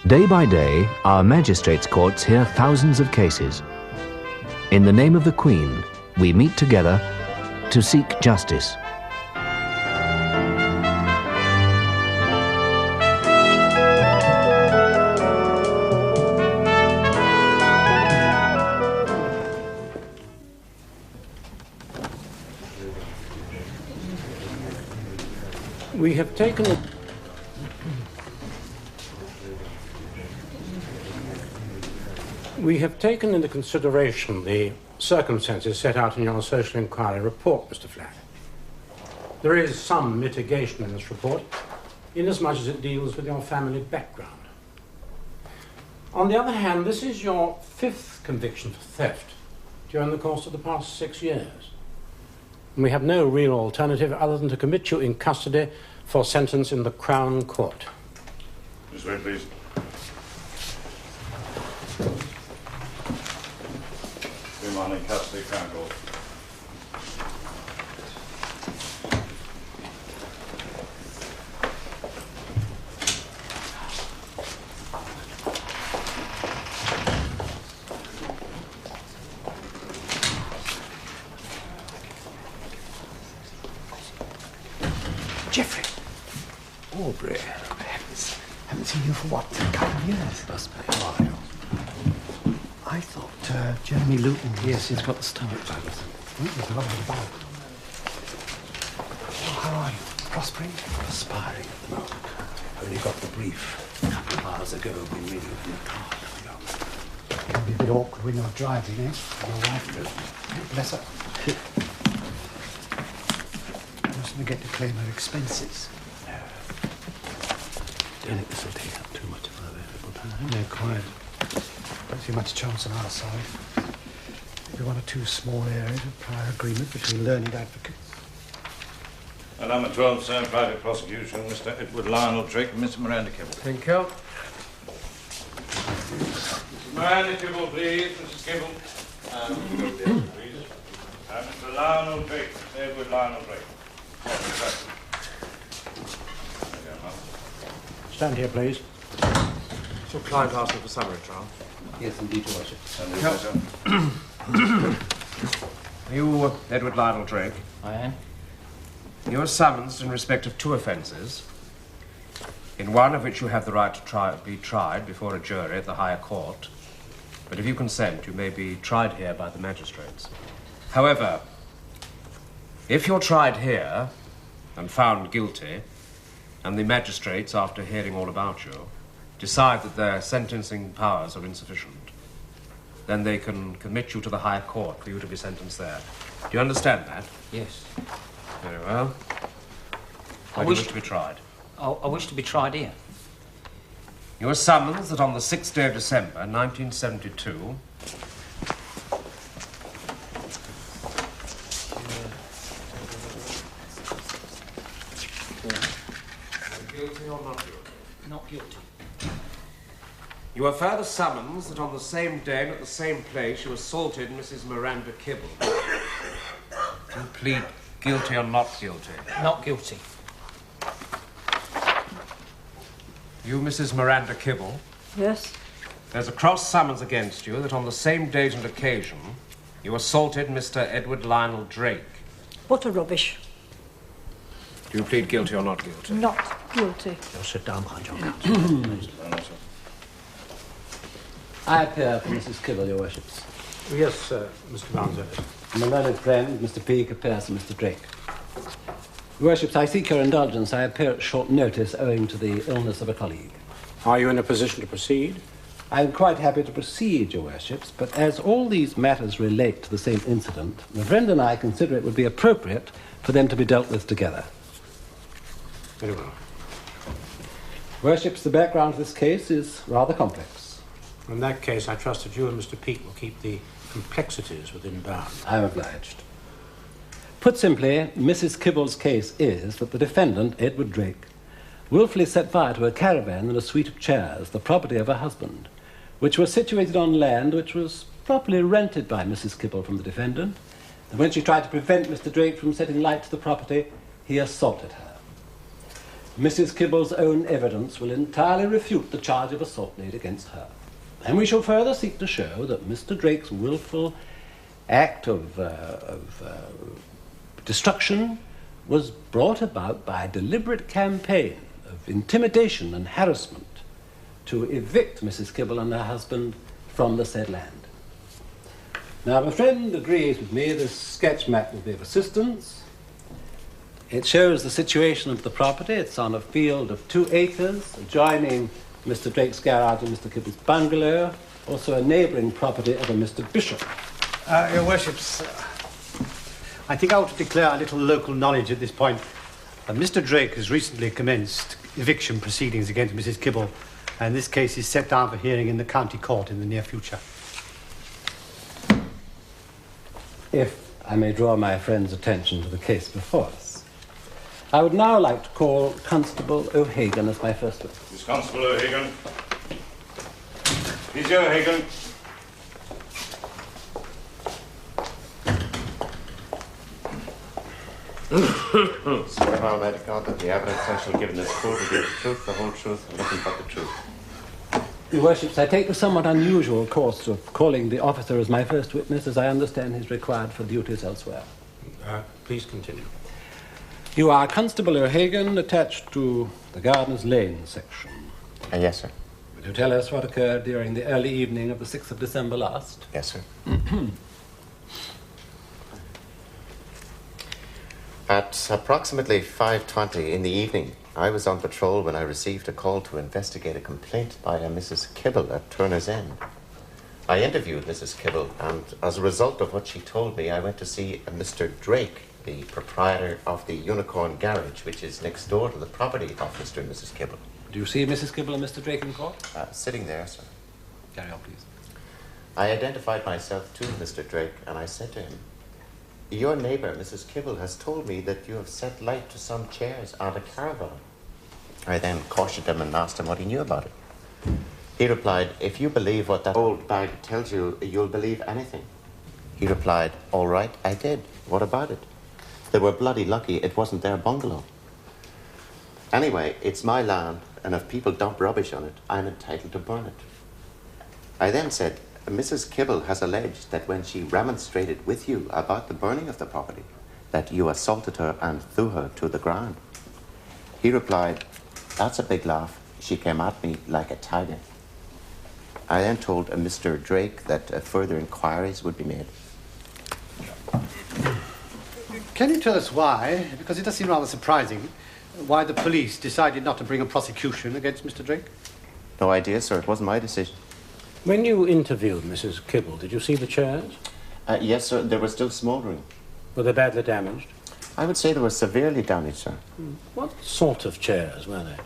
Day by day, our magistrates' courts hear thousands of cases. In the name of the Queen, we meet together to seek justice. We have taken into consideration the circumstances set out in your social inquiry report, Mr. Flack. There is some mitigation in this report, inasmuch as it deals with your family background. On the other hand, this is your 5th conviction for theft during the course of the past 6 years. And we have no real alternative other than to commit you in custody for sentence in the Crown Court. Just wait, please. Remand in custody, Crown Court. Geoffrey! Aubrey. Haven't seen you for what, a couple of years? Must be. How are you? I thought Jeremy Luton... Yes, he's got the stomach virus. There's a lot of about. Oh, how are you? Prospering? Perspiring at the moment. Only got the brief a couple of hours ago. Been reading from the car. It can be a bit awkward when you're driving, eh? Your wife does. Bless her. I must forget to claim her expenses. No. Don't think this will take up too much of our available time. No, quite. Don't see much chance on our side. Maybe one or two small areas of prior agreement between learned advocates. And number 12, sir, private prosecution, Mr. Edward Lionel Drake and Mr. Miranda Kibble. Thank you. Mrs. Miranda Kibble, please, Mrs. Kibble. And Mr. Kibble, please. And Mr. Lionel Drake, Mr. Edward Lionel Drake. Stand here, please. Is your client asking for summary trial? Yes, indeed, Your Worship. Are you Edward Lionel Drake? I am. You are summoned in respect of 2 offences, in one of which you have the right to be tried before a jury at the higher court. But if you consent, you may be tried here by the magistrates. However, if you're tried here and found guilty, and the magistrates, after hearing all about you, decide that their sentencing powers are insufficient, then they can commit you to the higher court for you to be sentenced there. Do you understand that? Yes. Very well. Why do you wish to be tried? I wish to be tried here. You were summoned that on the 6th day of December, 1972... Guilty or not guilty? Not guilty. You were further summoned that on the same day and at the same place you assaulted Mrs. Miranda Kibble. Do you plead guilty or not guilty? Not guilty. You, Mrs. Miranda Kibble? Yes. There's a cross summons against you that on the same date and occasion you assaulted Mr. Edward Lionel Drake. What a rubbish. Do you plead guilty or not guilty? Not guilty. You'll sit down behind your counsel. I appear for Mrs. Kibble, Your Worships. Yes, Mr. Barnes. My learned friend, Mr. Peake, appears for Mr. Drake. Your Worships, I seek your indulgence. I appear at short notice owing to the illness of a colleague. Are you in a position to proceed? I am quite happy to proceed, Your Worships, but as all these matters relate to the same incident, my friend and I consider it would be appropriate for them to be dealt with together. Very well. Worships, the background of this case is rather complex. In that case, I trust that you and Mr. Peake will keep the complexities within bounds. I am obliged. Put simply, Mrs. Kibble's case is that the defendant, Edward Drake, willfully set fire to a caravan and a suite of chairs, the property of her husband, which were situated on land which was properly rented by Mrs. Kibble from the defendant, and when she tried to prevent Mr. Drake from setting light to the property, he assaulted her. Mrs. Kibble's own evidence will entirely refute the charge of assault made against her. And we shall further seek to show that Mr. Drake's willful act of destruction was brought about by a deliberate campaign of intimidation and harassment to evict Mrs. Kibble and her husband from the said land. Now, my friend agrees with me this sketch map will be of assistance. It shows the situation of the property. It's on a field of 2 acres, adjoining Mr. Drake's garage and Mr. Kibble's bungalow, also a neighbouring property of a Mr. Bishop. Your Worships, I think I ought to declare a little local knowledge at this point. Mr. Drake has recently commenced eviction proceedings against Mrs. Kibble, and this case is set down for hearing in the county court in the near future. If I may draw my friend's attention to the case before us, I would now like to call Constable O'Hagan as my first witness. Miss Constable O'Hagan. Miss O'Hagan. Swear by Almighty God that the evidence I shall give in this court will be the truth, the whole truth, and nothing but the truth. Your Worships, I take the somewhat unusual course of calling the officer as my first witness, as I understand he's required for duties elsewhere. Please continue. You are Constable O'Hagan, attached to the Gardeners Lane section. Yes, sir. Will you tell us what occurred during the early evening of the 6th of December last? Yes, sir. At approximately 5:20 in the evening, I was on patrol when I received a call to investigate a complaint by a Mrs. Kibble at Turner's End. I interviewed Mrs. Kibble, and as a result of what she told me, I went to see Mr. Drake, the proprietor of the Unicorn Garage, which is next door to the property of Mr. and Mrs. Kibble. Do you see Mrs. Kibble and Mr. Drake in court? Sitting there, sir. Carry on, please. I identified myself to Mr. Drake, and I said to him, "Your neighbour, Mrs. Kibble, has told me that you have set light to some chairs on a caravan." I then cautioned him and asked him what he knew about it. He replied, "If you believe what that old bag tells you, you'll believe anything." He replied, "All right, I did. What about it? They were bloody lucky it wasn't their bungalow. Anyway, it's my land, and if people dump rubbish on it, I'm entitled to burn it." I then said, "Mrs. Kibble has alleged that when she remonstrated with you about the burning of the property, that you assaulted her and threw her to the ground." He replied, "That's a big laugh. She came at me like a tiger." I then told Mr. Drake that further inquiries would be made. Can you tell us why, because it does seem rather surprising, why the police decided not to bring a prosecution against Mr. Drake? No idea, sir. It wasn't my decision. When you interviewed Mrs. Kibble, did you see the chairs? Yes, sir. They were still smouldering. Were they badly damaged? I would say they were severely damaged, sir. What sort of chairs were they?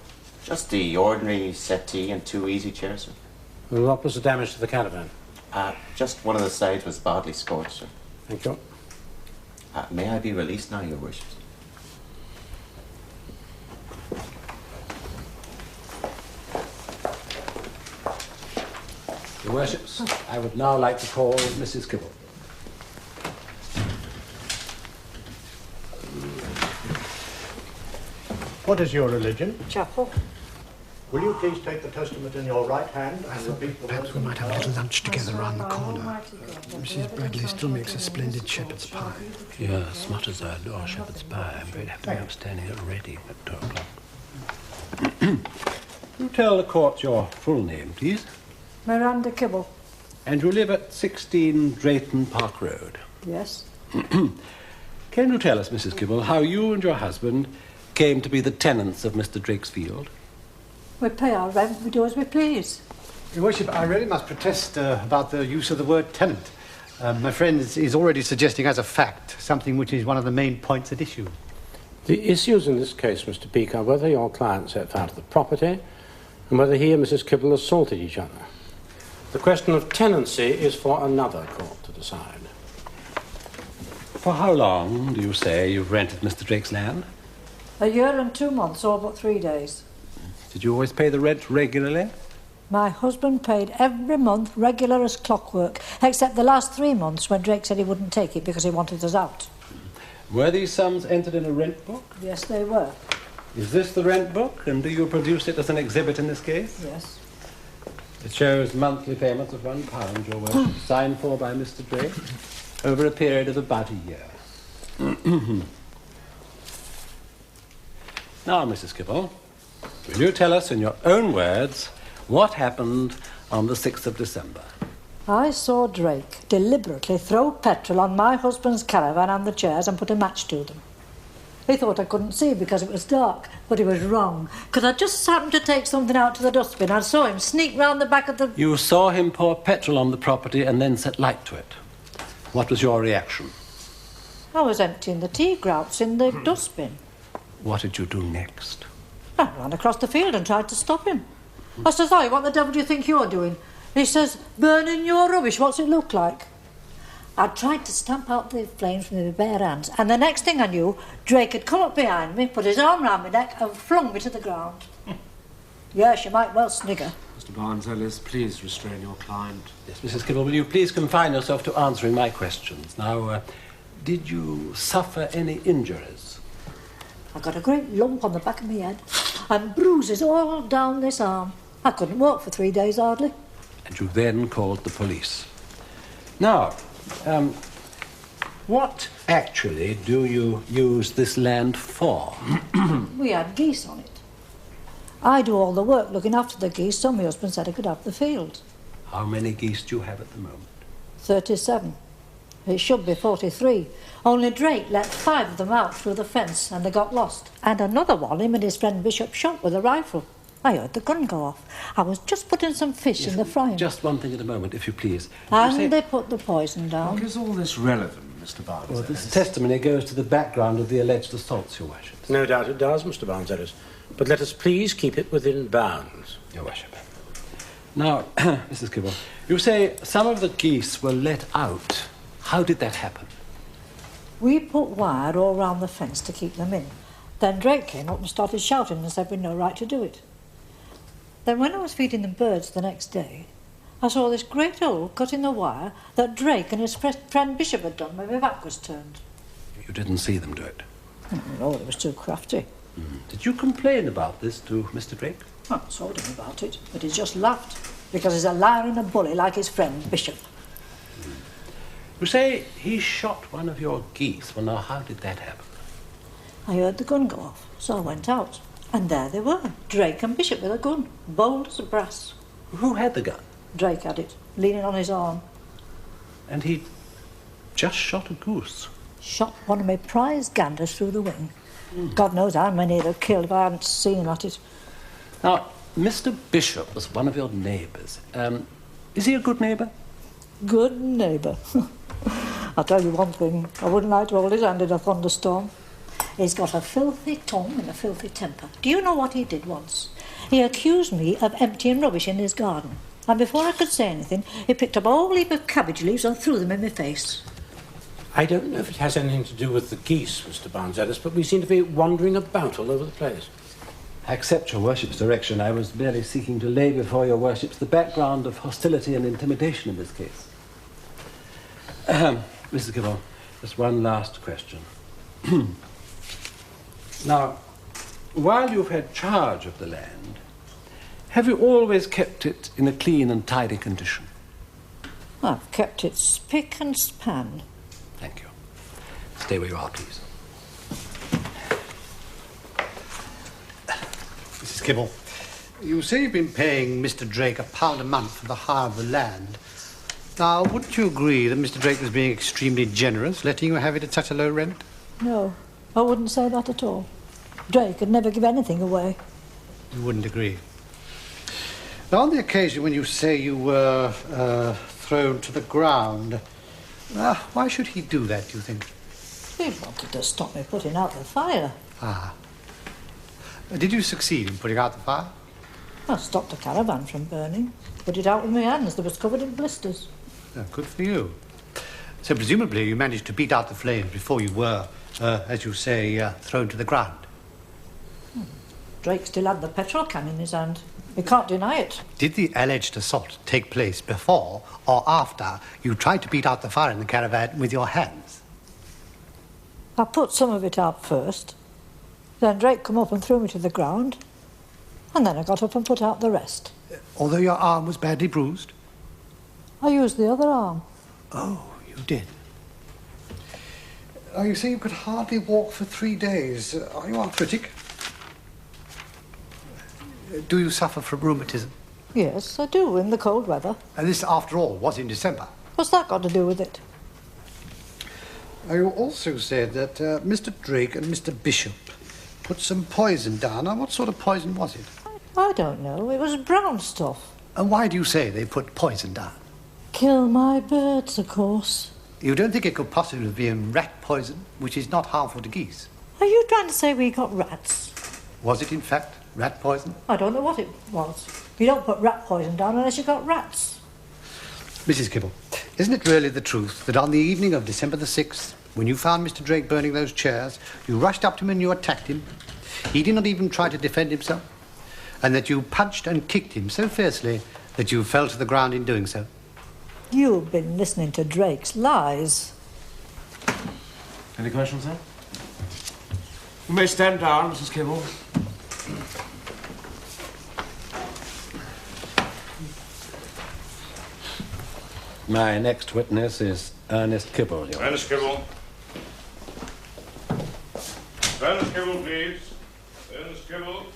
Just the ordinary settee and 2 easy chairs, sir. And what was the damage to the caravan? Just one of the sides was badly scorched, sir. Thank you. May I be released now, Your Wishes? Your Worships, I would now like to call Mrs. Kibble. What is your religion? Chapel. Will you please take the testament in your right hand and repeat the Perhaps we might have a little lunch together round the corner. Mrs. Bradley still makes a splendid shepherd's pie. Yes, much as I adore shepherd's pie, I'm afraid I have to be upstanding at Reading at 2 o'clock. You tell the court your full name, please. Miranda Kibble. And you live at 16 Drayton Park Road. Yes. Can you tell us, Mrs. Kibble, how you and your husband came to be the tenants of Mr. Drake's field? We pay our rent, we do as we please. Your Worship, I really must protest about the use of the word tenant. My friend is already suggesting as a fact something which is one of the main points at issue. The issues in this case, Mr. Peake, are whether your client set fire to the property and whether he and Mrs. Kibble assaulted each other. The question of tenancy is for another court to decide. For how long do you say you've rented Mr. Drake's land? A year and 2 months, all but 3 days. Did you always pay the rent regularly? My husband paid every month, regular as clockwork, except the last 3 months when Drake said he wouldn't take it because he wanted us out. Were these sums entered in a rent book? Yes, they were. Is this the rent book, and do you produce it as an exhibit in this case? Yes. It shows monthly payments of £1, your worship, signed for by Mr. Drake, over a period of about a year. Now, Mrs. Kibble, will you tell us in your own words what happened on the 6th of December? I saw Drake deliberately throw petrol on my husband's caravan and the chairs and put a match to them. He thought I couldn't see because it was dark, but he was wrong, because I just happened to take something out to the dustbin. I saw him sneak round the back of the... You saw him pour petrol on the property and then set light to it. What was your reaction? I was emptying the tea grouts in the dustbin. What did you do next? I ran across the field and tried to stop him. I says, "Hey, what the devil do you think you're doing?" He says, "Burning your rubbish, what's it look like?" I tried to stamp out the flames with my bare hands, and the next thing I knew, Drake had come up behind me, put his arm round my neck and flung me to the ground. Yes, you might well snigger. Mr. Barnes-Ellis, please restrain your client. Yes, Mrs. Kibble, will you please confine yourself to answering my questions? Now, did you suffer any injuries? I got a great lump on the back of my head and bruises all down this arm. I couldn't walk for 3 days hardly. And you then called the police. Now, what actually do you use this land for? We had geese on it. I do all the work looking after the geese, so my husband said I could have the field. How many geese do you have at the moment? 37. It should be 43. Only Drake let 5 of them out through the fence and they got lost. And another one, him and his friend Bishop, shot with a rifle. I heard the gun go off. I was just putting some fish in the frying. Just one thing at a moment, if you please. And they put the poison down. Is all this relevant, Mr. Barnes-Ellis? Well, this testimony goes to the background of the alleged assaults, your worship. No doubt it does, Mr. Barnes-Ellis. But let us please keep it within bounds. Your worship. Now, Mrs. Kibble, you say some of the geese were let out. How did that happen? We put wire all round the fence to keep them in. Then Drake came up and started shouting and said we'd no right to do it. Then when I was feeding them birds the next day, I saw this great hole cut in the wire that Drake and his friend Bishop had done when my back was turned. You didn't see them do it? No, it was too crafty. Did you complain about this to Mr. Drake? I told him about it, but he just laughed, because he's a liar and a bully like his friend Bishop. You say he shot one of your geese. Well, now, how did that happen? I heard the gun go off, so I went out. And there they were, Drake and Bishop with a gun, bold as brass. Who had the gun? Drake had it, leaning on his arm. And he just shot a goose? Shot one of my prize ganders through the wing. God knows how many he'd have killed if I hadn't seen at it. Now, Mr. Bishop was one of your neighbours. Is he a good neighbour? Good neighbour. I'll tell you one thing, I wouldn't like to hold his hand in a thunderstorm. He's got a filthy tongue and a filthy temper. Do you know what he did once? He accused me of emptying rubbish in his garden. And before I could say anything, he picked up a whole heap of cabbage leaves and threw them in my face. I don't know if it has anything to do with the geese, Mr. Barnes-Ellis, but we seem to be wandering about all over the place. I accept your worship's direction. I was merely seeking to lay before your worships the background of hostility and intimidation in this case. Mrs. Kibble, just one last question. Now, while you've had charge of the land, have you always kept it in a clean and tidy condition? I've kept it spick and span. Thank you. Stay where you are, please. Mrs. Kibble, you say you've been paying Mr. Drake £1 a month for the hire of the land. Now, wouldn't you agree that Mr. Drake was being extremely generous, letting you have it at such a low rent? No, I wouldn't say that at all. Drake would never give anything away. You wouldn't agree. Now, on the occasion when you say you were thrown to the ground, why should he do that, do you think? He wanted to stop me putting out the fire. Ah. Did you succeed in putting out the fire? I stopped the caravan from burning. Put it out with my hands. They was covered in blisters. Oh, good for you. So presumably you managed to beat out the flames before you were, as you say, thrown to the ground. Drake still had the petrol can in his hand. You can't deny it. Did the alleged assault take place before or after you tried to beat out the fire in the caravan with your hands? I put some of it out first. Then Drake come up and threw me to the ground, and then I got up and put out the rest. Although your arm was badly bruised? I used the other arm. Oh, you did. You say you could hardly walk for 3 days. Are you arthritic? Do you suffer from rheumatism? Yes, I do, in the cold weather. And this, after all, was in December. What's that got to do with it? You also said that Mr. Drake and Mr. Bishop put some poison down. Now, what sort of poison was it? I don't know. It was brown stuff. And why do you say they put poison down? Kill my birds, of course. You don't think it could possibly be rat poison, which is not harmful to geese? Are you trying to say we got rats? Was it, in fact, rat poison? I don't know what it was. You don't put rat poison down unless you got rats. Mrs. Kibble, isn't it really the truth that on the evening of December the 6th, when you found Mr. Drake burning those chairs, you rushed up to him and you attacked him? He did not even try to defend himself. And that you punched and kicked him so fiercely that you fell to the ground in doing so? You've been listening to Drake's lies. Any questions, sir? You may stand down, Mrs. Kibble. My next witness is Ernest Kibble. Ernest Kibble. Ernest Kibble, please. Ernest Kibble.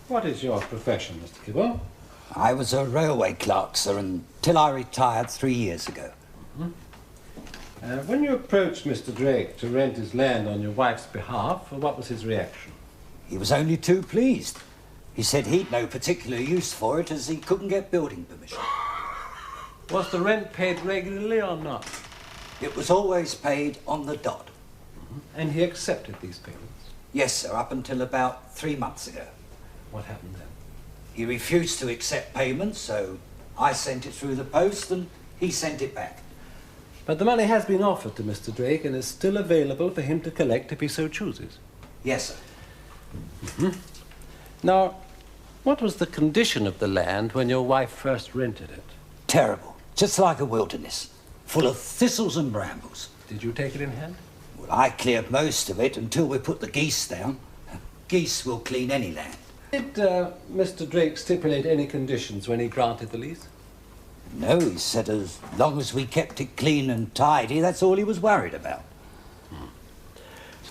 What is your profession, Mr. Kibble? I was a railway clerk, sir, until I retired 3 years ago. When you approached Mr. Drake to rent his land on your wife's behalf, what was his reaction? He was only too pleased. He said he'd no particular use for it as he couldn't get building permission. Was the rent paid regularly or not? It was always paid on the dot. And he accepted these payments? Yes, sir, up until about 3 months ago. What happened then? He refused to accept payments, so I sent it through the post and he sent it back. But the money has been offered to Mr. Drake and is still available for him to collect if he so chooses. Yes, sir. Now, what was the condition of the land when your wife first rented it? Terrible. Just like a wilderness. Full of thistles and brambles. Did you take it in hand? Well, I cleared most of it until we put the geese down. Geese will clean any land. Did Mr. Drake stipulate any conditions when he granted the lease? No, he said as long as we kept it clean and tidy, that's all he was worried about.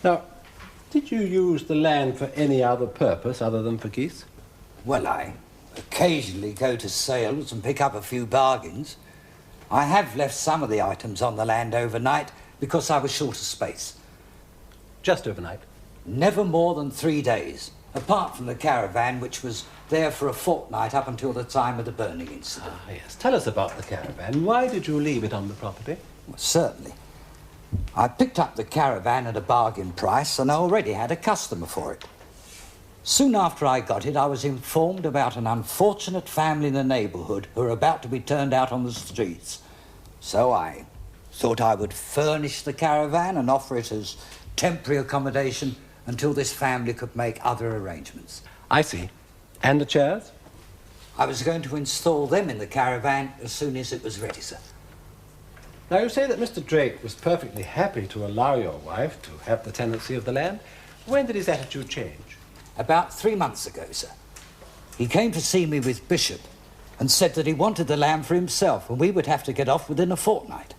Now, did you use the land for any other purpose other than for geese? Well, I occasionally go to sales and pick up a few bargains. I have left some of the items on the land overnight because I was short of space. Just overnight? Never more than 3 days, apart from the caravan, which was there for a fortnight up until the time of the burning incident. Ah, yes. Tell us about the caravan. Why did you leave it on the property? Well, certainly. I picked up the caravan at a bargain price and I already had a customer for it. Soon after I got it, I was informed about an unfortunate family in the neighbourhood who were about to be turned out on the streets. So I thought I would furnish the caravan and offer it as temporary accommodation until this family could make other arrangements. I see. And the chairs? I was going to install them in the caravan as soon as it was ready, sir. Now, you say that Mr. Drake was perfectly happy to allow your wife to have the tenancy of the land. When did his attitude change? About 3 months ago, sir. He came to see me with Bishop and said that he wanted the land for himself and we would have to get off within a fortnight.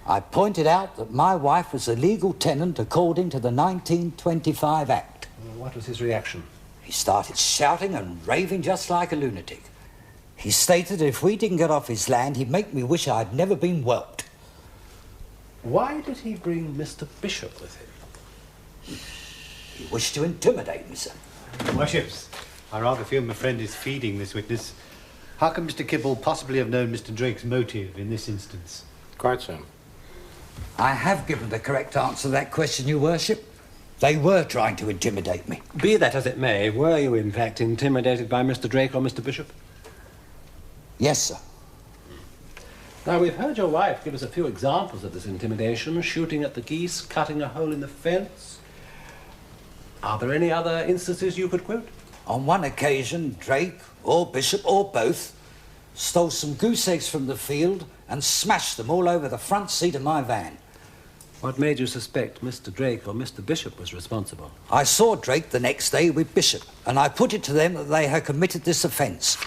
I pointed out that my wife was a legal tenant according to the 1925 Act. What was his reaction? He started shouting and raving just like a lunatic. He stated that if we didn't get off his land, he'd make me wish I'd never been whelped. Why did he bring Mr. Bishop with him? He wished to intimidate me, sir. Worships, I rather feel my friend is feeding this witness. How can Mr. Kibble possibly have known Mr. Drake's motive in this instance? Quite so. I have given the correct answer to that question, Your Worship. They were trying to intimidate me. Be that as it may, were you in fact intimidated by Mr. Drake or Mr. Bishop? Yes, sir. Now, we've heard your wife give us a few examples of this intimidation, shooting at the geese, cutting a hole in the fence. Are there any other instances you could quote? On one occasion, Drake, or Bishop, or both, stole some goose eggs from the field and smashed them all over the front seat of my van. What made you suspect Mr. Drake or Mr. Bishop was responsible? I saw Drake the next day with Bishop, and I put it to them that they had committed this offence.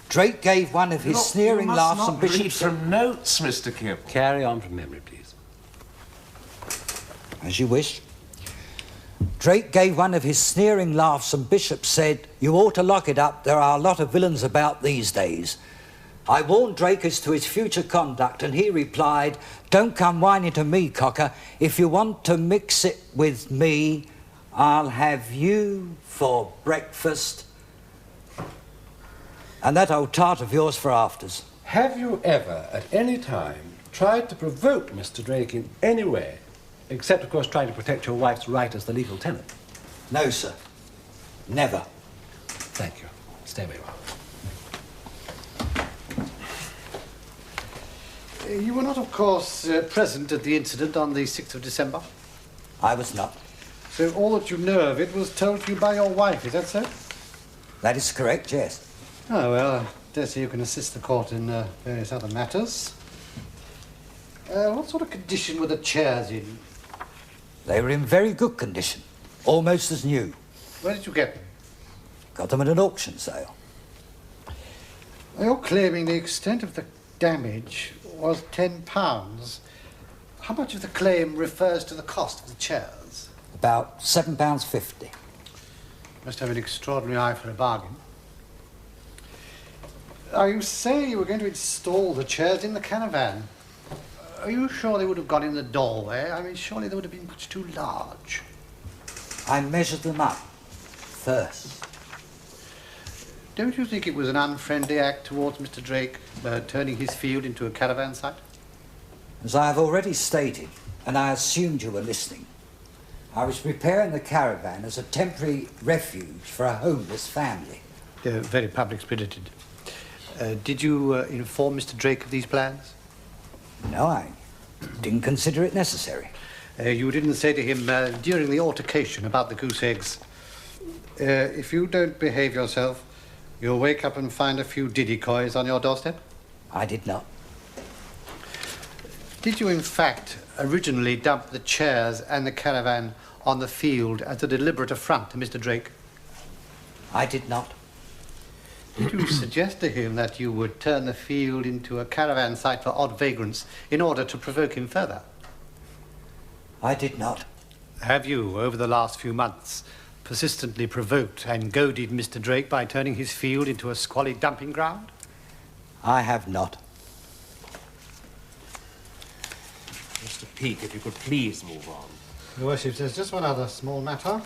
Drake gave one of his sneering laughs, and Bishop read from notes, Mr. Kibble. Carry on from memory, please. As you wish. Drake gave one of his sneering laughs, and Bishop said, "You ought to lock it up. There are a lot of villains about these days." I warned Drake as to his future conduct, and he replied, "Don't come whining to me, cocker. If you want to mix it with me, I'll have you for breakfast and that old tart of yours for afters." Have you ever, at any time, tried to provoke Mr. Drake in any way, except, of course, trying to protect your wife's right as the legal tenant? No, sir. Never. Thank you. Stay where you are. You were not, of course, present at the incident on the 6th of December? I was not. So all that you know of it was told to you by your wife, is that so? That is correct, yes. Oh, well, I dare say you can assist the court in various other matters. What sort of condition were the chairs in? They were in very good condition, almost as new. Where did you get them? Got them at an auction sale. You're claiming the extent of the damage was £10. How much of the claim refers to the cost of the chairs? About £7.50. Must have an extraordinary eye for a bargain. You say you were going to install the chairs in the caravan. Are you sure they would have gone in the doorway? I mean, surely they would have been much too large. I measured them up first. Don't you think it was an unfriendly act towards Mr. Drake, turning his field into a caravan site? As I have already stated, and I assumed you were listening, I was preparing the caravan as a temporary refuge for a homeless family. Very public-spirited. Did you inform Mr. Drake of these plans? No, I didn't consider it necessary. You didn't say to him during the altercation about the goose eggs, if you don't behave yourself, you'll wake up and find a few diddy-coys on your doorstep? I did not. Did you, in fact, originally dump the chairs and the caravan on the field as a deliberate affront to Mr. Drake? I did not. Did you suggest to him that you would turn the field into a caravan site for odd vagrants in order to provoke him further? I did not. Have you, over the last few months, persistently provoked and goaded Mr. Drake by turning his field into a squalid dumping ground? I have not. Mr. Peake, if you could please move on. Your Worship, there's just one other small matter.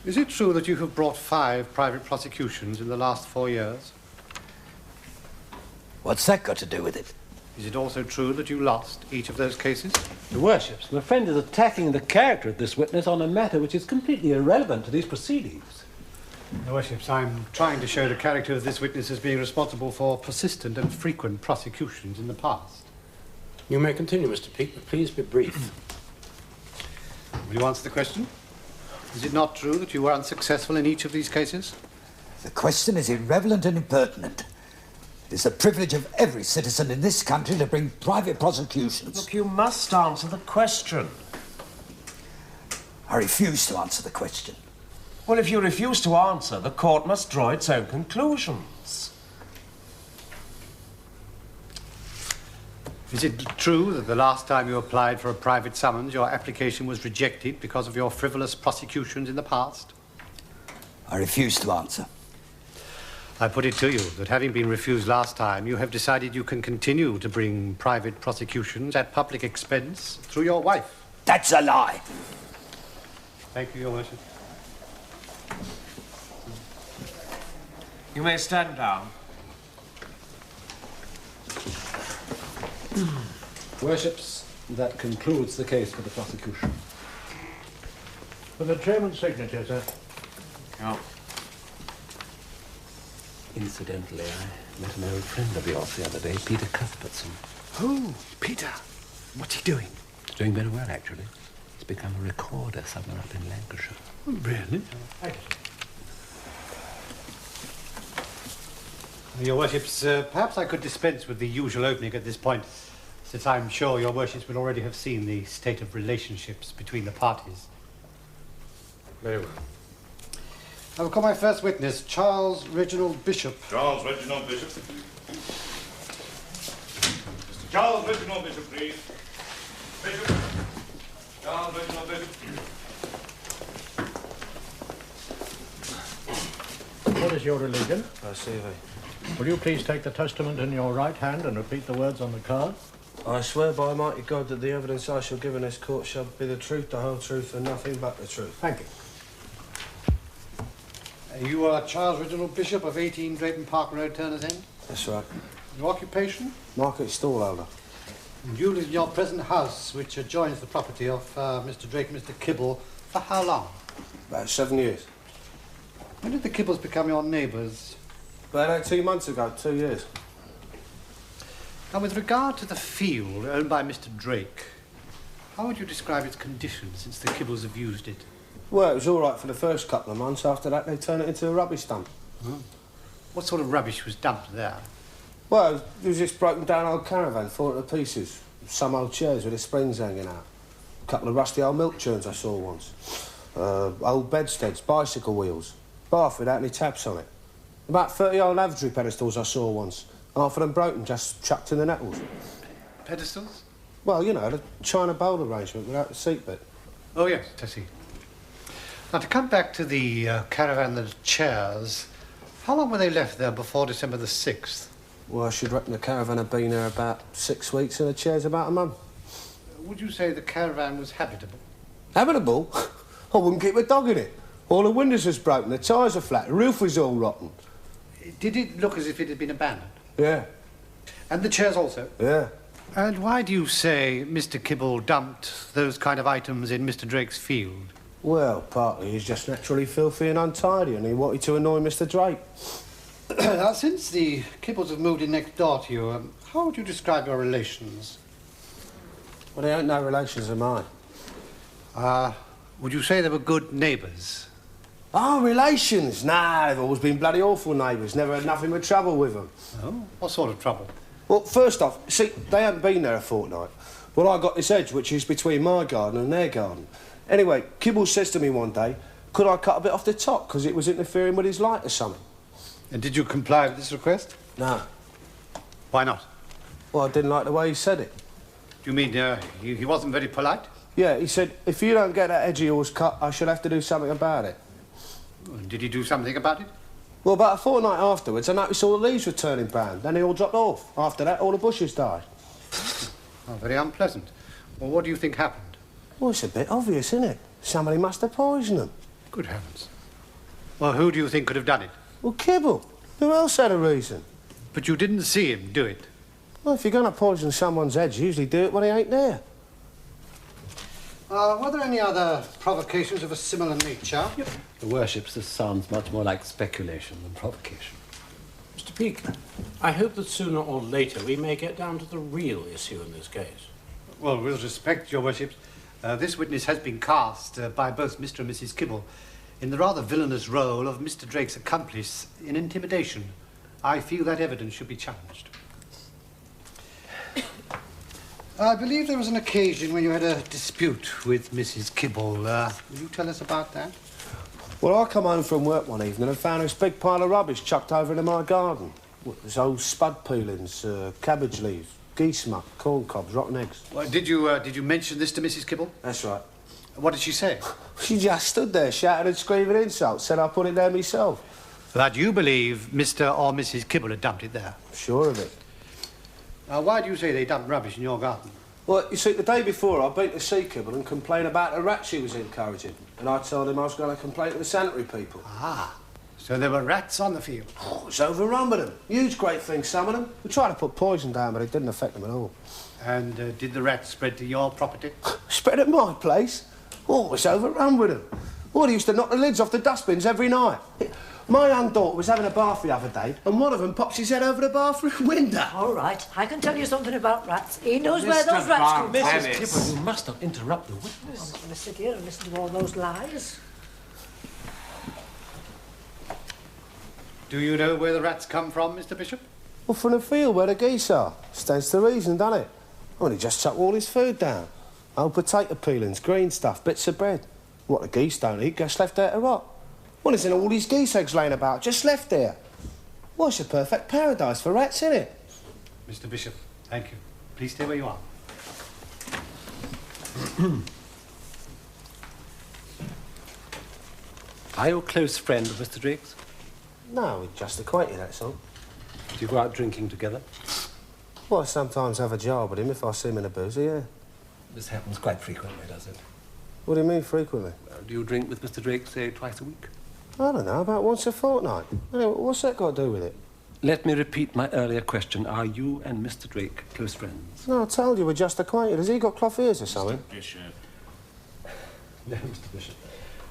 Is it true that you have brought 5 private prosecutions in the last 4 years? What's that got to do with it? Is it also true that you lost each of those cases? Your Worships, my friend is attacking the character of this witness on a matter which is completely irrelevant to these proceedings. Your Worships, I'm trying to show the character of this witness as being responsible for persistent and frequent prosecutions in the past. You may continue, Mr. Peake, but please be brief. Will you answer the question? Is it not true that you were unsuccessful in each of these cases? The question is irrelevant and impertinent. It is the privilege of every citizen in this country to bring private prosecutions. Look, you must answer the question. I refuse to answer the question. Well, if you refuse to answer, the court must draw its own conclusions. Is it true that the last time you applied for a private summons, your application was rejected because of your frivolous prosecutions in the past? I refuse to answer. I put it to you that having been refused last time, you have decided you can continue to bring private prosecutions at public expense through your wife. That's a lie. Thank you, Your Worship. You may stand down. Worships, that concludes the case for the prosecution. For the chairman's signature, sir. Oh. Incidentally, I met an old friend of yours the other day, Peter Cuthbertson. Oh, Peter. What's he doing? He's doing very well, actually. He's become a recorder somewhere up in Lancashire. Really? Your worships, perhaps I could dispense with the usual opening at this point, since I'm sure your worships will already have seen the state of relationships between the parties. Very well. I will call my first witness, Charles Reginald Bishop. Charles Reginald Bishop. Mr. Charles Reginald Bishop, please. Bishop. Charles Reginald Bishop. What is your religion? I see. Will you please take the testament in your right hand and repeat the words on the card? I swear by Almighty God that the evidence I shall give in this court shall be the truth, the whole truth, and nothing but the truth. Thank you. You are Charles Reginald Bishop of 18 Drayton Park Road, Turner's End? That's right. Your occupation? Market stallholder. And you live in your present house, which adjoins the property of Mr. Drake and Mr. Kibble, for how long? About 7 years. When did the Kibbles become your neighbours? About 18 months ago, 2 years. Now, with regard to the field owned by Mr. Drake, how would you describe its condition since the Kibbles have used it? Well, it was all right for the first couple of months. After that, they turned it into a rubbish dump. Oh. What sort of rubbish was dumped there? Well, it was this broken down old caravan, falling to pieces. Some old chairs with the springs hanging out. A couple of rusty old milk churns I saw once. Old bedsteads, bicycle wheels. Bath without any taps on it. About 30 old lavatory pedestals I saw once. Half of them broken, just chucked in the nettles. Pedestals? Well, you know, the china bowl arrangement without the seat bit. Oh, yes, I see. Now, to come back to the caravan and the chairs, how long were they left there before December the 6th? Well, I should reckon the caravan had been there about 6 weeks and the chairs about a month. Would you say the caravan was habitable? Habitable? I wouldn't keep a dog in it. All the windows was broken, the tyres are flat, the roof was all rotten. Did it look as if it had been abandoned? Yeah. And the chairs also? Yeah. And why do you say Mr. Kibble dumped those kind of items in Mr. Drake's field? Well, partly he's just naturally filthy and untidy and he wanted to annoy Mr. Drake. Now, since the Kibbles have moved in next door to you, how would you describe your relations? Well, they ain't no relations of mine. Would you say they were good neighbours? Oh, relations? Nah, they've always been bloody awful neighbours. Never had nothing but trouble with them. Oh? What sort of trouble? Well, first off, see, they hadn't been there a fortnight. Well, I got this hedge, which is between my garden and their garden. Anyway, Kibble says to me one day, could I cut a bit off the top, because it was interfering with his light or something? And did you comply with this request? No. Why not? Well, I didn't like the way he said it. Do you mean he wasn't very polite? Yeah, he said, if you don't get that edge of yours cut, I shall have to do something about it. And did he do something about it? Well, about a fortnight afterwards, I noticed all the leaves were turning brown. Then they all dropped off. After that, all the bushes died. Oh, very unpleasant. Well, what do you think happened? Well, it's a bit obvious, isn't it? Somebody must have poisoned them. Good heavens. Well, who do you think could have done it? Well, Kibble. Who else had a reason? But you didn't see him do it. Well, if you're going to poison someone's head, you usually do it when he ain't there. Were there any other provocations of a similar nature? Yep. Your worships, this sounds much more like speculation than provocation. Mr. Peake, I hope that sooner or later we may get down to the real issue in this case. Well, with respect, your worships, this witness has been cast by both Mr. and Mrs. Kibble in the rather villainous role of Mr. Drake's accomplice in intimidation. I feel that evidence should be challenged. I believe there was an occasion when you had a dispute with Mrs. Kibble. Will you tell us about that? Well, I come home from work one evening and found this big pile of rubbish chucked over into my garden. There's old spud peelings, cabbage leaves, geese muck, corn cobs, rotten eggs. Well, did you mention this to Mrs. Kibble? That's right. What did she say? She just stood there shouting and screaming insults, said I put it there myself. That you believe Mr. or Mrs. Kibble had dumped it there? Sure of it. Now, why do you say they dumped rubbish in your garden? Well, you see, the day before, I'd been to see Kibble and complain about the rats she was encouraging. And I told him I was going to complain to the sanitary people. Ah, so there were rats on the field? Oh, it was overrun with them. Huge great things, some of them. We tried to put poison down, but it didn't affect them at all. And did the rats spread to your property? Spread at my place? Oh, it was overrun with them. Oh, they used to knock the lids off the dustbins every night. My young daughter was having a bath the other day, and one of them pops his head over the bathroom window. All right, I can tell you something about rats. He knows where those rats come from. Mrs. Kibble, you must not interrupt the witness. I'm not going to sit here and listen to all those lies. Do you know where the rats come from, Mr. Bishop? Well, from the field where the geese are. Stands to reason, doesn't it? Well, he just chucked all his food down. Old potato peelings, green stuff, bits of bread. What the geese don't eat gets left there to rot. Well, there's all these geese eggs laying about, just left there. Well, it's a perfect paradise for rats, isn't it? Mr. Bishop, thank you. Please stay where you are. Are you a close friend of Mr. Drake's? No, we're just acquainted, that's all. Do you go out drinking together? Well, I sometimes have a jar with him if I see him in a boozer, yeah. This happens quite frequently, does it? What do you mean, frequently? Do you drink with Mr. Drake, say, twice a week? I don't know, about once a fortnight. Anyway, what's that got to do with it? Let me repeat my earlier question. Are you and Mr. Drake close friends? No, I told you we're just acquainted. Has he got cloth ears or something? Mr. Bishop. No, Mr. Bishop.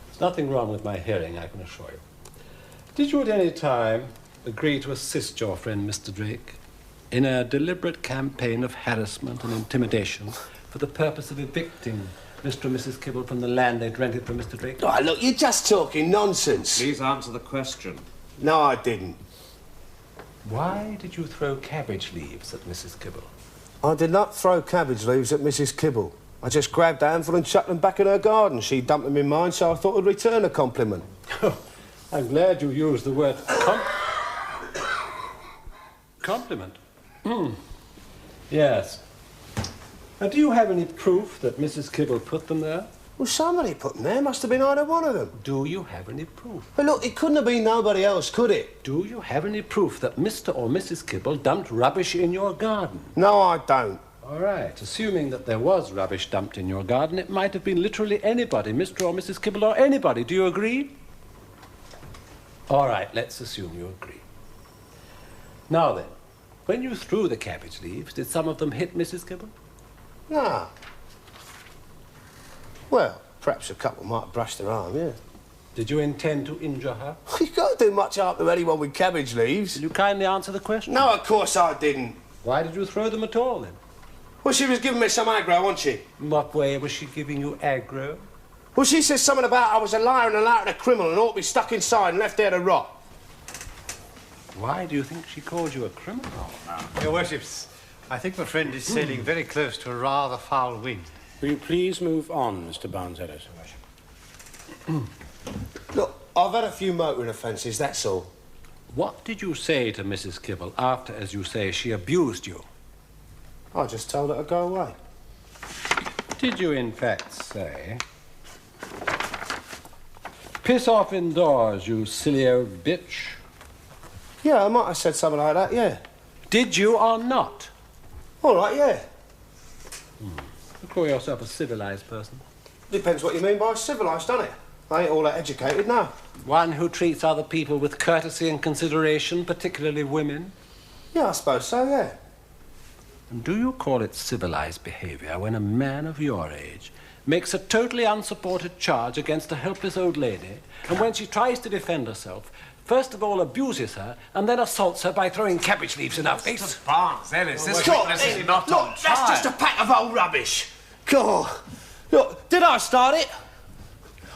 There's nothing wrong with my hearing, I can assure you. Did you at any time agree to assist your friend Mr. Drake in a deliberate campaign of harassment and intimidation for the purpose of evicting Mr. and Mrs. Kibble from the land they'd rented from Mr. Drake? Oh, look, you're just talking nonsense. Please answer the question. No, I didn't. Why did you throw cabbage leaves at Mrs. Kibble? I did not throw cabbage leaves at Mrs. Kibble. I just grabbed a handful and chucked them back in her garden. She dumped them in mine, so I thought I'd return a compliment. I'm glad you used the word compliment. Yes. Do you have any proof that Mrs. Kibble put them there? Well, somebody put them there. Must have been either one of them. Do you have any proof? But look, it couldn't have been nobody else, could it? Do you have any proof that Mr. or Mrs. Kibble dumped rubbish in your garden? No, I don't. All right. Assuming that there was rubbish dumped in your garden, it might have been literally anybody, Mr. or Mrs. Kibble or anybody. Do you agree? All right, let's assume you agree. Now then, when you threw the cabbage leaves, did some of them hit Mrs. Kibble? No. Well, perhaps a couple might have brushed her arm, yeah. Did you intend to injure her? You can't do much harm to anyone with cabbage leaves. Will you kindly answer the question? No, of course I didn't. Why did you throw them at all, then? Well, she was giving me some aggro, wasn't she? In what way was she giving you aggro? Well, she said something about I was a liar and a liar and a criminal and ought to be stuck inside and left there to rot. Why do you think she called you a criminal? Your worships, I think my friend is sailing very close to a rather foul wind. Will you please move on, Mr. Barnes-Ellis? Look, I've had a few motoring offences, that's all. What did you say to Mrs. Kibble after, as you say, she abused you? I just told her to go away. Did you, in fact, say, "Piss off indoors, you silly old bitch"? Yeah, I might have said something like that, yeah. Did you or not? All right, yeah. You call yourself a civilized person? Depends what you mean by civilised, doesn't it? I ain't all that educated, no. One who treats other people with courtesy and consideration, particularly women? Yeah, I suppose so, yeah. And do you call it civilized behaviour when a man of your age makes a totally unsupported charge against a helpless old lady, and when she tries to defend herself, first of all abuses her, and then assaults her by throwing cabbage leaves in her face? Mr. Barnes-Ellis, this Look, witness is not on look, trial. that's just a pack of old rubbish. God. Look, did I start it?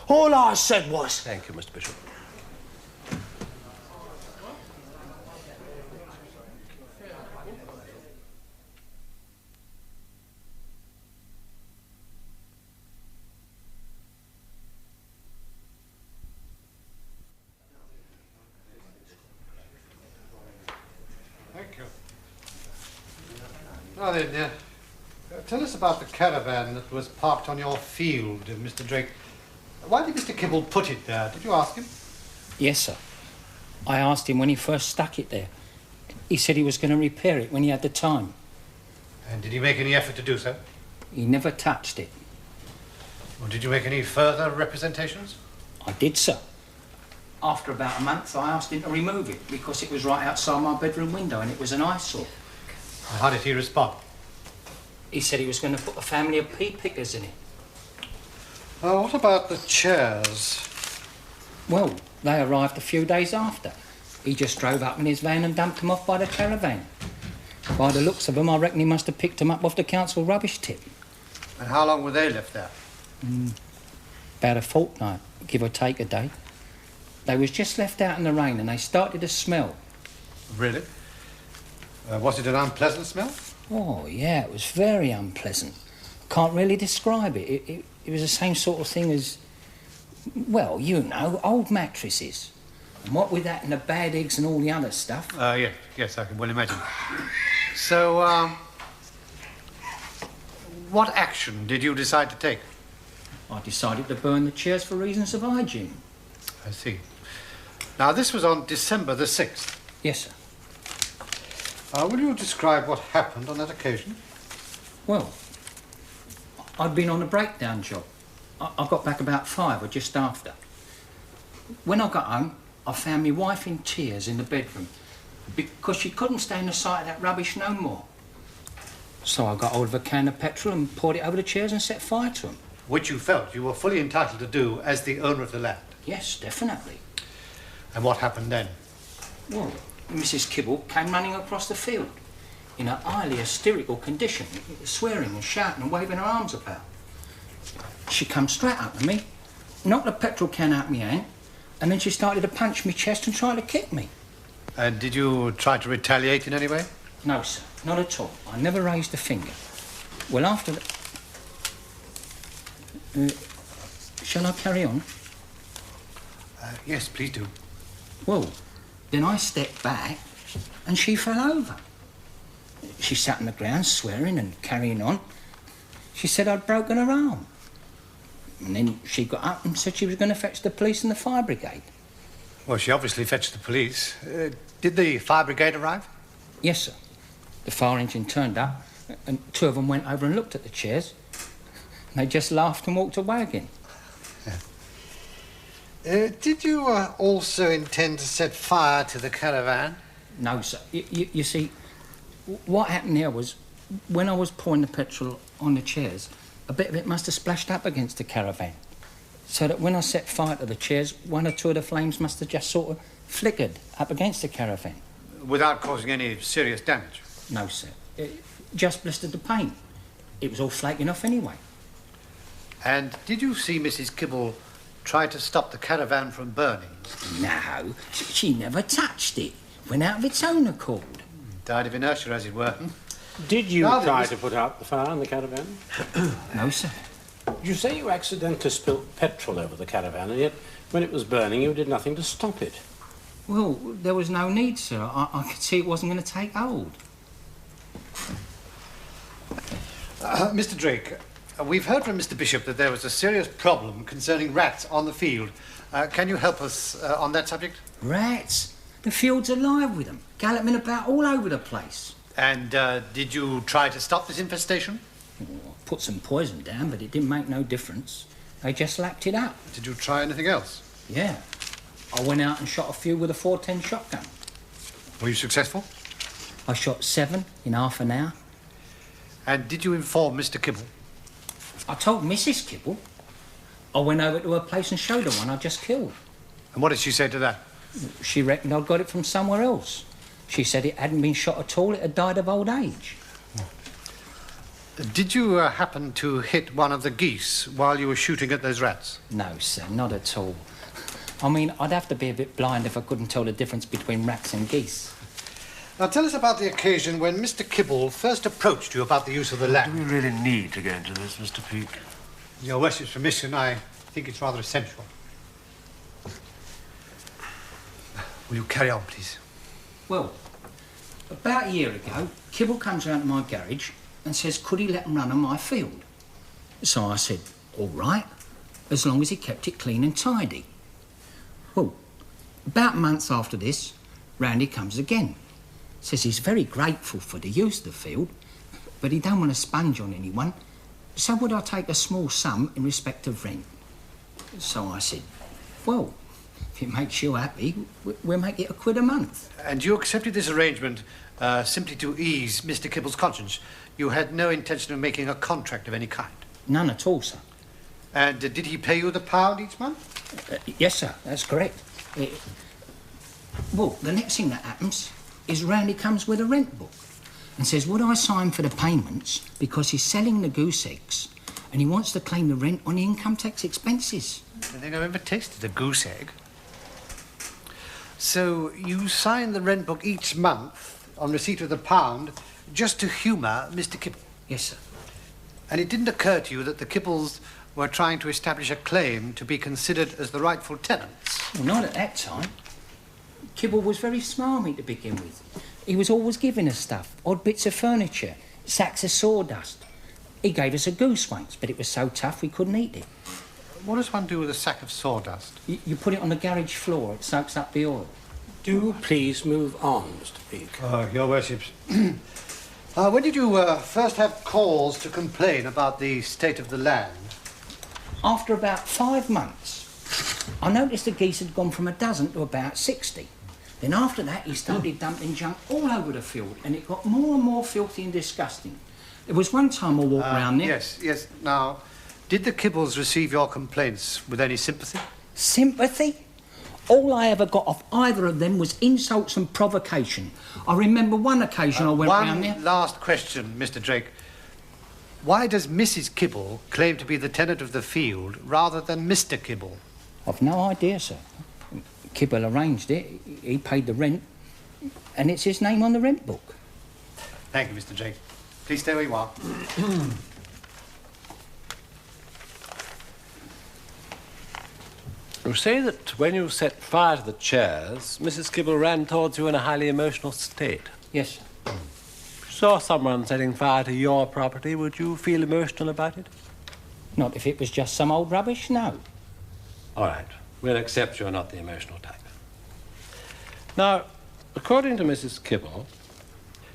All I said was... Thank you, Mr. Bishop. Thank you. Now then, tell us about the caravan that was parked on your field, Mr. Drake. Why did Mr. Kibble put it there? Did you ask him? Yes, sir. I asked him when he first stuck it there. He said he was going to repair it when he had the time. And did he make any effort to do so? He never touched it. Or did you make any further representations? I did, sir. After about a month, I asked him to remove it because it was right outside my bedroom window and it was an eyesore. How did he respond? He said he was going to put a family of pea pickers in it. What about the chairs? Well, they arrived a few days after. He just drove up in his van and dumped them off by the caravan. By the looks of them, I reckon he must have picked them up off the council rubbish tip. And how long were they left there? About a fortnight, give or take a day. They was just left out in the rain and they started to smell. Really? Was it an unpleasant smell? Oh, yeah, it was very unpleasant. Can't really describe it. It was the same sort of thing as, well, you know, old mattresses. And what with that and the bad eggs and all the other stuff. Yes, I can well imagine. So, what action did you decide to take? I decided to burn the chairs for reasons of hygiene. I see. Now, this was on December the 6th. Yes, sir. Will you describe what happened on that occasion? Well, I'd been on a breakdown job. I got back about 5 or just after. When I got home, I found my wife in tears in the bedroom because she couldn't stand the sight of that rubbish no more. So I got hold of a can of petrol and poured it over the chairs and set fire to them. Which you felt you were fully entitled to do as the owner of the land. Yes, definitely. And what happened then? Well, Mrs. Kibble came running across the field in a highly hysterical condition, swearing and shouting and waving her arms about. She come straight up to me, knocked the petrol can out of my hand, and then she started to punch me chest and try to kick me. And did you try to retaliate in any way? No, sir, not at all. I never raised a finger. Well, after that... shall I carry on? Yes, please do. Well, then I stepped back and she fell over. She sat on the ground swearing and carrying on. She said I'd broken her arm. And then she got up and said she was going to fetch the police and the fire brigade. Well, she obviously fetched the police. Did the fire brigade arrive? Yes, sir. The fire engine turned up and 2 of them went over and looked at the chairs. And they just laughed and walked away again. Did you also intend to set fire to the caravan? No, sir. You see, what happened there was, when I was pouring the petrol on the chairs, a bit of it must have splashed up against the caravan. So that when I set fire to the chairs, 1 or 2 of the flames must have just sort of flickered up against the caravan. Without causing any serious damage? No, sir. It just blistered the paint. It was all flaking off anyway. And did you see Mrs. Kibble try to stop the caravan from burning? No, she never touched it. Went out of its own accord. Died of inertia, as it were. Did you try to put out the fire in the caravan? No, sir. You say you accidentally spilt petrol over the caravan, and yet when it was burning you did nothing to stop it. Well, there was no need, sir. I could see it wasn't going to take hold. Mr. Drake, we've heard from Mr. Bishop that there was a serious problem concerning rats on the field. Can you help us on that subject? Rats? The field's alive with them, galloping about all over the place. And did you try to stop this infestation? Oh, I put some poison down, but it didn't make no difference. They just lapped it up. Did you try anything else? Yeah. I went out and shot a few with a 410 shotgun. Were you successful? I shot 7 in half an hour. And did you inform Mr. Kibble? I told Mrs. Kibble. I went over to her place and showed her one I just killed. And what did she say to that? She reckoned I'd got it from somewhere else. She said it hadn't been shot at all, it had died of old age. Did you happen to hit one of the geese while you were shooting at those rats? No, sir, not at all. I mean, I'd have to be a bit blind if I couldn't tell the difference between rats and geese. Now, tell us about the occasion when Mr. Kibble first approached you about the use of the land. Do we really need to go into this, Mr. Peake? Your Worship's permission, I think it's rather essential. Will you carry on, please? Well, about a year ago, Kibble comes round to my garage and says, could he let him run on my field? So I said, all right, as long as he kept it clean and tidy. Well, about months after this, round he comes again. Says he's very grateful for the use of the field, but he don't want to sponge on anyone, so would I take a small sum in respect of rent? So I said, well, if it makes you happy, we'll make it £1 a month. And you accepted this arrangement simply to ease Mr. Kibble's conscience? You had no intention of making a contract of any kind? None at all, sir. And did he pay you the £1 each month? Yes, sir, that's correct. Well, the next thing that happens is Randy comes with a rent book and says, would I sign for the payments because he's selling the goose eggs and he wants to claim the rent on the income tax expenses. I don't think I've ever tasted a goose egg. So you sign the rent book each month on receipt of the pound just to humour Mr. Kibble? Yes, sir. And it didn't occur to you that the Kibbles were trying to establish a claim to be considered as the rightful tenants? Well, not at that time. Kibble was very smarmy to begin with. He was always giving us stuff, odd bits of furniture, sacks of sawdust. He gave us a goose once, but it was so tough we couldn't eat it. What does one do with a sack of sawdust? You put it on the garage floor, it soaks up the oil. Do please move on, Mr. Peake. Your Worships. When did you first have cause to complain about the state of the land? After about 5 months. I noticed the geese had gone from a dozen to about 60. Then after that, he started dumping junk all over the field, and it got more and more filthy and disgusting. There was one time I walked round there... Yes. Now, did the Kibbles receive your complaints with any sympathy? Sympathy? All I ever got off either of them was insults and provocation. I remember one occasion I went round there... One last question, Mr. Drake. Why does Mrs. Kibble claim to be the tenant of the field rather than Mr. Kibble? I've no idea, sir. Kibble arranged it. He paid the rent, and it's his name on the rent book. Thank you, Mr. Drake. Please stay where you are. You say that when you set fire to the chairs, Mrs. Kibble ran towards you in a highly emotional state. Yes, sir. If you saw someone setting fire to your property, would you feel emotional about it? Not if it was just some old rubbish, no. All right. We'll accept you're not the emotional type. Now, according to Mrs. Kibble,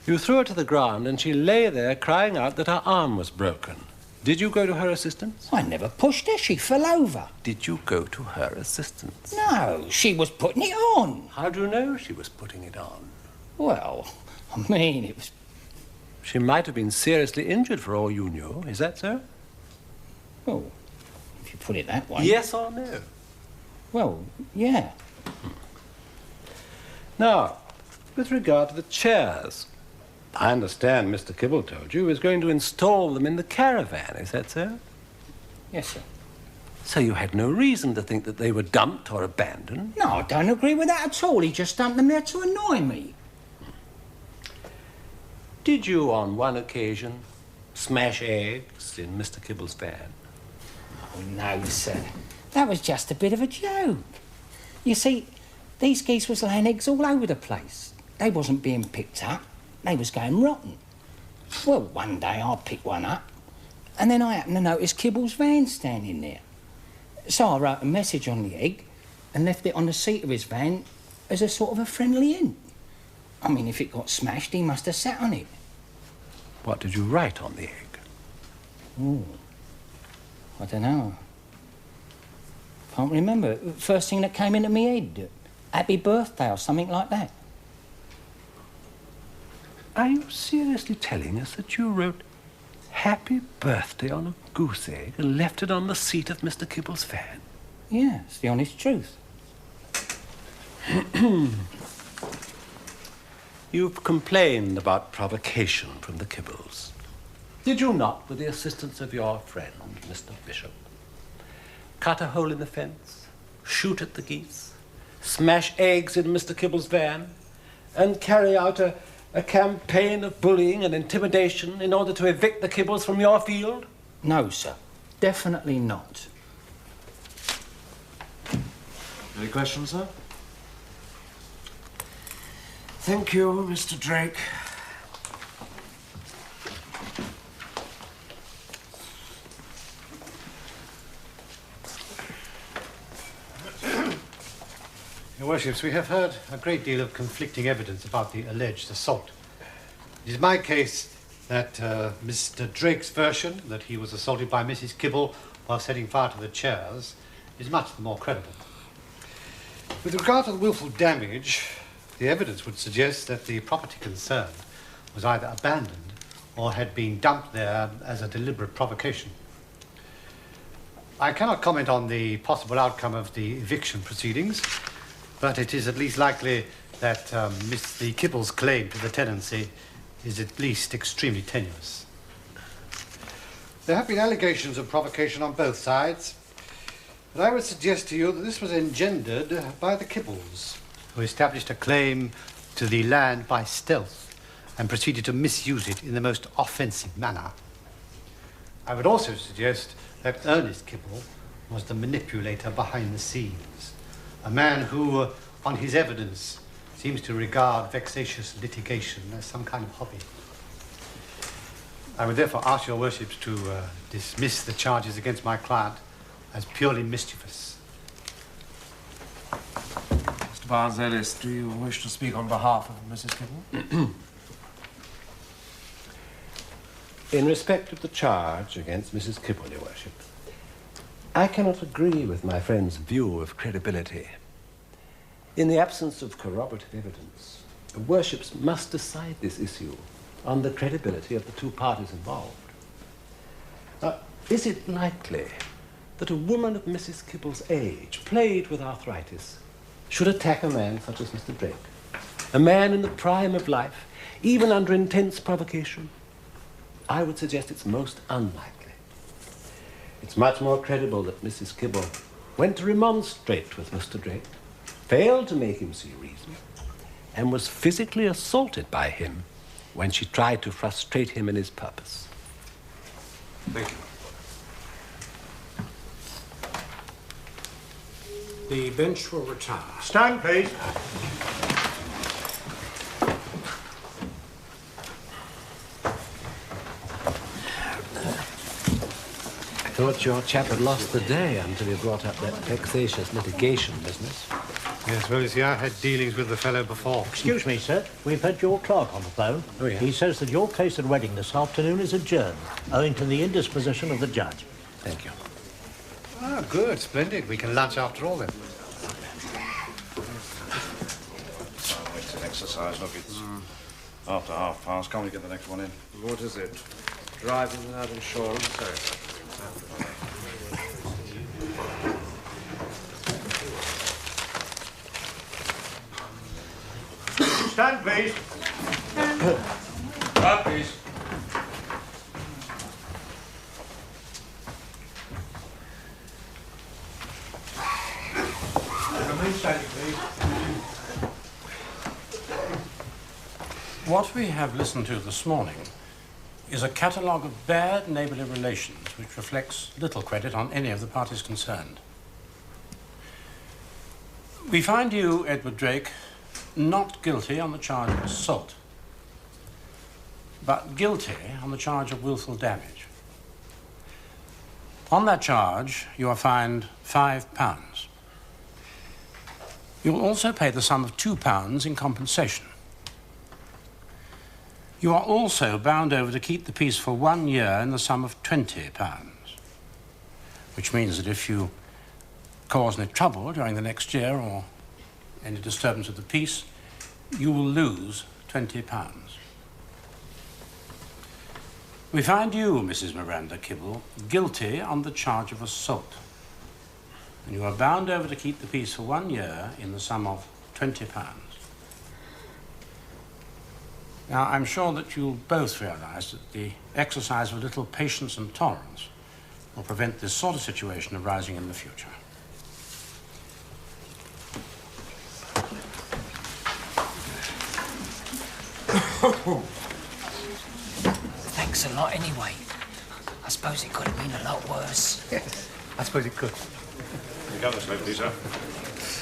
you threw her to the ground and she lay there crying out that her arm was broken. Did you go to her assistance? I never pushed her. She fell over. Did you go to her assistance? No, she was putting it on. How do you know she was putting it on? Well, I mean, it was... She might have been seriously injured for all you knew. Is that so? Well, if you put it that way... Yes or no? Well, yeah. Now, with regard to the chairs, I understand Mr. Kibble told you he was going to install them in the caravan. Is that so? Yes, sir. So you had no reason to think that they were dumped or abandoned? No, I don't agree with that at all. He just dumped them there to annoy me. Did you, on one occasion, smash eggs in Mr. Kibble's van? Oh, no, sir. That was just a bit of a joke. You see, these geese was laying eggs all over the place. They wasn't being picked up. They was going rotten. Well, one day I picked one up, and then I happened to notice Kibble's van standing there. So I wrote a message on the egg and left it on the seat of his van as a sort of a friendly hint. I mean, if it got smashed, he must have sat on it. What did you write on the egg? Oh, I don't know. Can't remember. First thing that came into my head, happy birthday or something like that. Are you seriously telling us that you wrote happy birthday on a goose egg and left it on the seat of Mr. Kibble's van? Yeah, it's the honest truth. You've complained about provocation from the Kibbles. Did you not, with the assistance of your friend, Mr. Bishop, cut a hole in the fence, shoot at the geese, smash eggs in Mr. Kibble's van, and carry out a campaign of bullying and intimidation in order to evict the Kibbles from your field? No, sir. Definitely not. Any questions, sir? Thank you, Mr. Drake. Your Worships, we have heard a great deal of conflicting evidence about the alleged assault. It is my case that Mr. Drake's version, that he was assaulted by Mrs. Kibble while setting fire to the chairs, is much the more credible. With regard to the willful damage, the evidence would suggest that the property concerned was either abandoned or had been dumped there as a deliberate provocation. I cannot comment on the possible outcome of the eviction proceedings, but it is at least likely that Mr. Kibble's claim to the tenancy is at least extremely tenuous. There have been allegations of provocation on both sides, but I would suggest to you that this was engendered by the Kibbles, who established a claim to the land by stealth and proceeded to misuse it in the most offensive manner. I would also suggest that Ernest Kibble was the manipulator behind the scenes, a man who, on his evidence, seems to regard vexatious litigation as some kind of hobby. I would therefore ask your worships to dismiss the charges against my client as purely mischievous. Mr. Barnes-Ellis, do you wish to speak on behalf of Mrs. Kibble? In respect of the charge against Mrs. Kibble, Your Worship, I cannot agree with my friend's view of credibility. In the absence of corroborative evidence, the worships must decide this issue on the credibility of the two parties involved. Now, is it likely that a woman of Mrs. Kibble's age, plagued with arthritis, should attack a man such as Mr. Drake? A man in the prime of life, even under intense provocation? I would suggest it's most unlikely. It's much more credible that Mrs. Kibble went to remonstrate with Mr. Drake, failed to make him see reason, and was physically assaulted by him when she tried to frustrate him in his purpose. Thank you. The bench will retire. Stand, please. I thought your chap had lost the day until you brought up that vexatious litigation business. Yes, well, you see, I had dealings with the fellow before. Excuse me, sir. We've had your clerk on the phone. Oh, yeah? He says that your case at Reading this afternoon is adjourned, owing to the indisposition of the judge. Thank you. Ah, good, splendid. We can lunch after all, then. Oh, it's an exercise. Look, it's after past. Can't we get the next one in? What is it? Driving without insurance? Sorry. Stand, please. Up, please. Remain standing, please. What we have listened to this morning is a catalogue of bad neighbourly relations which reflects little credit on any of the parties concerned. We find you, Edward Drake, not guilty on the charge of assault, but guilty on the charge of willful damage. On that charge, you are fined £5. You will also pay the sum of £2 in compensation. You are also bound over to keep the peace for 1 year in the sum of £20, which means that if you cause any trouble during the next year or any disturbance of the peace, you will lose £20. We find you, Mrs. Miranda Kibble, guilty on the charge of assault, and you are bound over to keep the peace for 1 year in the sum of £20. Now, I'm sure that you'll both realise that the exercise of a little patience and tolerance will prevent this sort of situation arising in the future. Thanks a lot anyway. I suppose it could have been a lot worse. Yes, I suppose it could. You got this, lady, sir.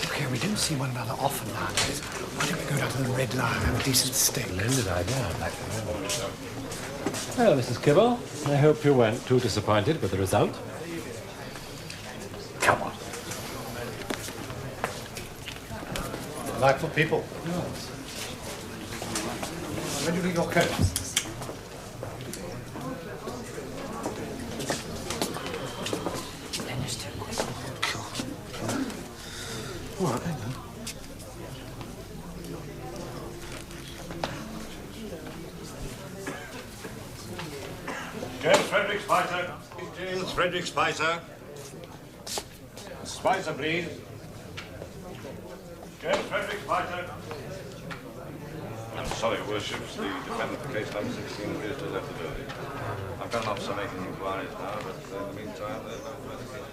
Okay, we don't see one another often nowadays. Why don't we go down to the Red Lion and have a decent steak? Splendid idea, I'd like to know. Well, Mrs. Kibble, I hope you weren't too disappointed with the result. Come on. Delightful people. Where do you leave your coat? All right, hang on. James Frederick Spicer. James Frederick Spicer. Spicer, please. James Frederick Spicer. I'm sorry, Your Worships. The defendant for case number 16 appears to have left the building. I've got an officer making inquiries now, but in the meantime, there's no further case.